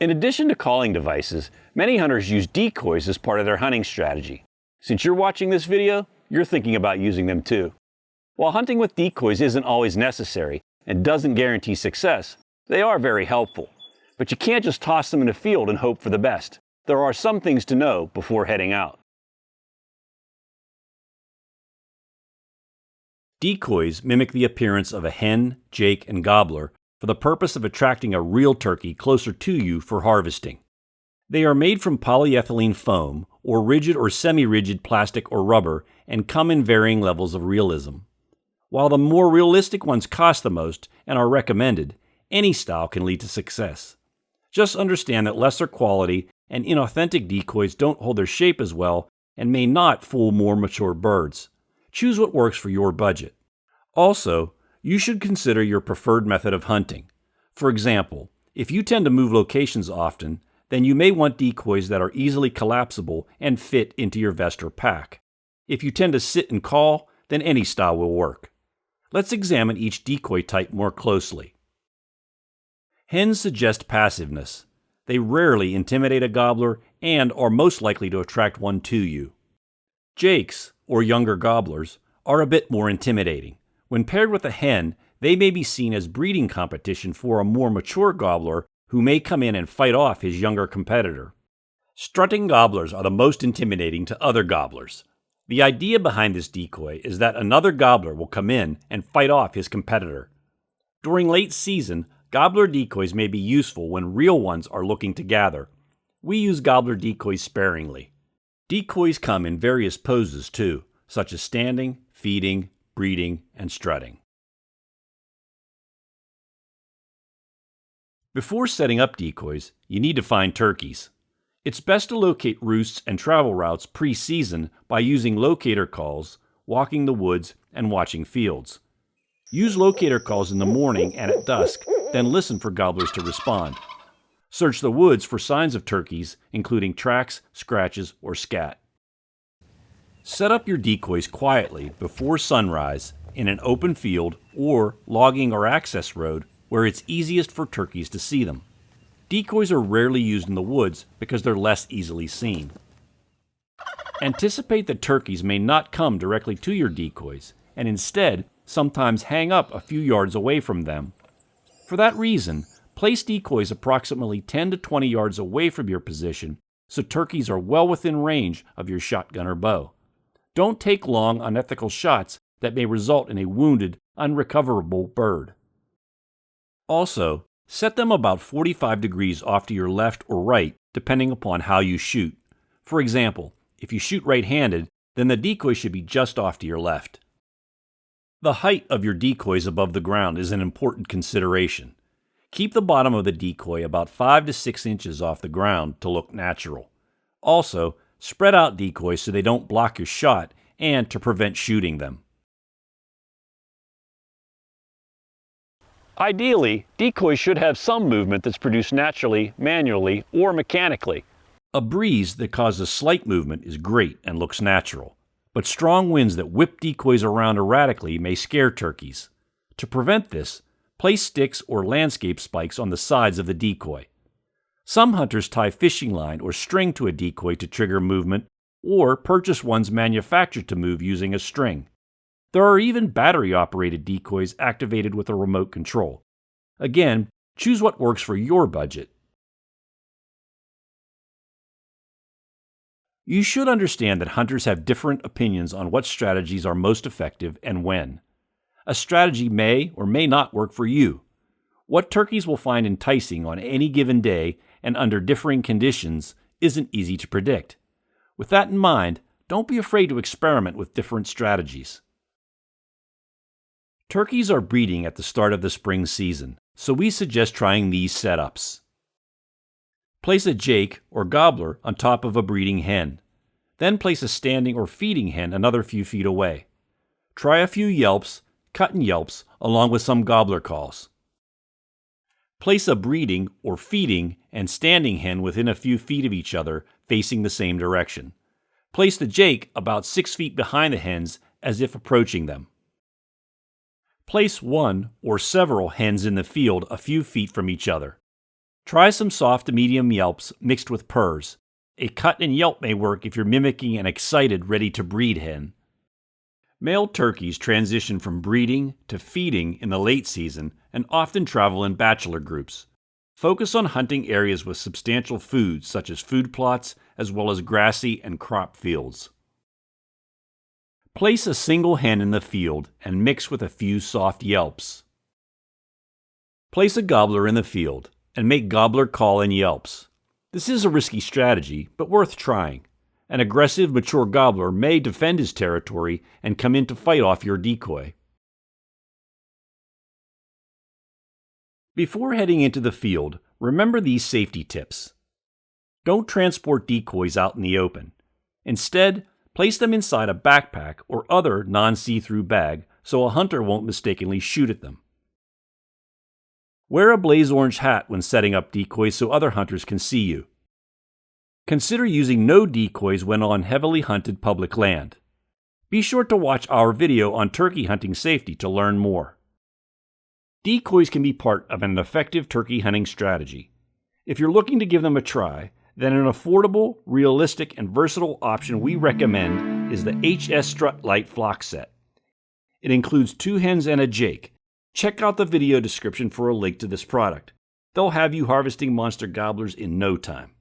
In addition to calling devices, many hunters use decoys as part of their hunting strategy. Since you're watching this video, you're thinking about using them too. While hunting with decoys isn't always necessary and doesn't guarantee success, they are very helpful. But you can't just toss them in a field and hope for the best. There are some things to know before heading out. Decoys mimic the appearance of a hen, jake, and gobbler for the purpose of attracting a real turkey closer to you for harvesting. They are made from polyethylene foam or rigid or semi-rigid plastic or rubber and come in varying levels of realism. While the more realistic ones cost the most and are recommended, any style can lead to success. Just understand that lesser quality and inauthentic decoys don't hold their shape as well and may not fool more mature birds. Choose what works for your budget. Also, you should consider your preferred method of hunting. For example, if you tend to move locations often, then you may want decoys that are easily collapsible and fit into your vest or pack. If you tend to sit and call, then any style will work. Let's examine each decoy type more closely. Hens suggest passiveness. They rarely intimidate a gobbler and are most likely to attract one to you. Jakes, or younger gobblers, are a bit more intimidating. When paired with a hen, they may be seen as breeding competition for a more mature gobbler who may come in and fight off his younger competitor. Strutting gobblers are the most intimidating to other gobblers. The idea behind this decoy is that another gobbler will come in and fight off his competitor. During late season, gobbler decoys may be useful when real ones are looking to gather. We use gobbler decoys sparingly. Decoys come in various poses too, such as standing, feeding, breeding, and strutting. Before setting up decoys, you need to find turkeys. It's best to locate roosts and travel routes pre-season by using locator calls, walking the woods, and watching fields. Use locator calls in the morning and at dusk, then listen for gobblers to respond. Search the woods for signs of turkeys, including tracks, scratches, or scat. Set up your decoys quietly before sunrise in an open field or logging or access road where it's easiest for turkeys to see them. Decoys are rarely used in the woods because they're less easily seen. Anticipate that turkeys may not come directly to your decoys and instead sometimes hang up a few yards away from them. For that reason, place decoys approximately 10 to 20 yards away from your position so turkeys are well within range of your shotgun or bow. Don't take long, unethical shots that may result in a wounded, unrecoverable bird. Also, set them about 45 degrees off to your left or right, depending upon how you shoot. For example, if you shoot right-handed, then the decoy should be just off to your left. The height of your decoys above the ground is an important consideration. Keep the bottom of the decoy about 5 to 6 inches off the ground to look natural. Also, spread out decoys so they don't block your shot and to prevent shooting them. Ideally, decoys should have some movement that's produced naturally, manually, or mechanically. A breeze that causes slight movement is great and looks natural, but strong winds that whip decoys around erratically may scare turkeys. To prevent this, place sticks or landscape spikes on the sides of the decoy. Some hunters tie fishing line or string to a decoy to trigger movement, or purchase ones manufactured to move using a string. There are even battery-operated decoys activated with a remote control. Again, choose what works for your budget. You should understand that hunters have different opinions on what strategies are most effective and when. A strategy may or may not work for you. What turkeys will find enticing on any given day and under differing conditions isn't easy to predict. With that in mind, don't be afraid to experiment with different strategies. Turkeys are breeding at the start of the spring season, so we suggest trying these setups. Place a jake or gobbler on top of a breeding hen. Then place a standing or feeding hen another few feet away. Try a few yelps, cut and yelps, along with some gobbler calls. Place a breeding or feeding and standing hen within a few feet of each other, facing the same direction. Place the jake about 6 feet behind the hens as if approaching them. Place one or several hens in the field a few feet from each other. Try some soft to medium yelps mixed with purrs. A cut and yelp may work if you're mimicking an excited, ready-to-breed hen. Male turkeys transition from breeding to feeding in the late season and often travel in bachelor groups. Focus on hunting areas with substantial food, such as food plots, as well as grassy and crop fields. Place a single hen in the field and mix with a few soft yelps. Place a gobbler in the field and make gobbler call and yelps. This is a risky strategy, but worth trying. An aggressive, mature gobbler may defend his territory and come in to fight off your decoy. Before heading into the field, remember these safety tips. Don't transport decoys out in the open. Instead, place them inside a backpack or other non-see-through bag so a hunter won't mistakenly shoot at them. Wear a blaze orange hat when setting up decoys so other hunters can see you. Consider using no decoys when on heavily hunted public land. Be sure to watch our video on turkey hunting safety to learn more. Decoys can be part of an effective turkey hunting strategy. If you're looking to give them a try, then an affordable, realistic, and versatile option we recommend is the HS Strut Lite flock set. It includes 2 hens and a jake. Check out the video description for a link to this product. They'll have you harvesting monster gobblers in no time.